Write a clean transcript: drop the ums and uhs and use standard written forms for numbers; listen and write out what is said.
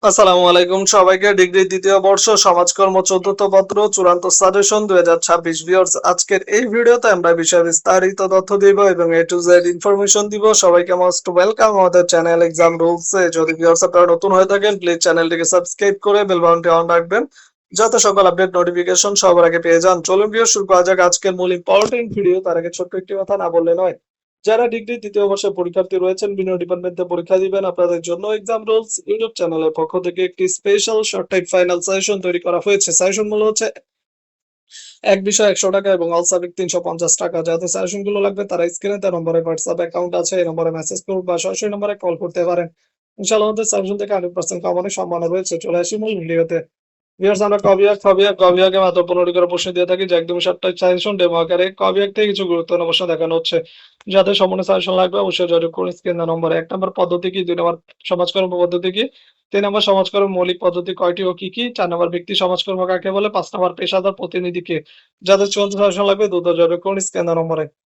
আসসালামু আলাইকুম সবাইকে। ডিগ্রি দ্বিতীয় বর্ষ সমাজকর্ম ১৪th পত্র চূড়ান্ত সাজেশন ২০২৬ ভিউয়ার্স, আজকের এই ভিডিওতে আমরা বিষয়ে বিস্তারিত তথ্য দিব এবং এ টু জেড ইনফরমেশন দিব। সবাইকে মোস্ট ওয়েলকাম আমাদের চ্যানেল এক্সাম রুলস এ। যদি ভিউয়ার্স আপনারা নতুন হয়ে থাকেন প্লিজ চ্যানেলটিকে সাবস্ক্রাইব করে বেল বাটনটি অন রাখবেন যাতে সকল আপডেট নোটিফিকেশন সবার আগে পেয়ে যান। চলুন ভিউয়ার্স শুরু করা যাক আজকের মূল ইম্পর্টেন্ট ভিডিও। তার আগে ছোট্ট একটি কথা না বললে নয়। যারা ডিগ্রি তৃতীয় বর্ষের পরীক্ষার্থী রয়েছেন, বিভিন্ন ডিপার্টমেন্টে পরীক্ষা দিবেন, আপনাদের জন্য এক্সাম রুলস ইউটিউব চ্যানেলের পক্ষ থেকে একটি special short type final suggestion তৈরি করা হয়েছে। সাজেশন মূল্য হচ্ছে এক বিষয় ১০০ টাকা এবং অল সাবজেক্ট ৩৫০ টাকা। যাদের সাজেশন গুলো লাগবে তারা স্ক্রিনে দেওয়া নম্বরে হোয়াটসঅ্যাপ অ্যাকাউন্ট আছে, এই নম্বরে মেসেজ করুন বা সরাসরি নম্বরে কল করতে পারেন। ইনশাআল্লাহ আমাদের সাজেশন থেকে 100% কমনের সম্ভাবনা রয়েছে। চলে আসি মূল ভিডিওতে। ভিউয়ার্স, আমরা ক বিভাগে মাত্র ১৫টি করে প্রশ্ন দিয়ে থাকি, যা একদমই শর্ট টাইপ সাজেশন ডেমো আকারে। ক বিভাগ থেকে কিছু গুরুত্বপূর্ণ প্রশ্ন দেখানো হচ্ছে। যাদের সম্পূর্ণ সাজেশন লাগবে অবশ্যই যোগাযোগ করুন স্ক্রিনে দেওয়া নম্বরে। ১ নম্বর পদ্ধতি কি? ২ নম্বর সমাজকর্ম পদ্ধতি কি? ৩ নম্বর সমাজকর্মের মৌলিক পদ্ধতি কয়টি ও কি, কি? ৪ নম্বর ব্যক্তি সমাজকর্ম কাকে বলে? ৫ নম্বর পেশাদার প্রতিনিধি কে? যাদের চূড়ান্ত সাজেশন লাগবে দ্রুত যোগাযোগ করুন স্ক্রিনে দেওয়া নম্বরে।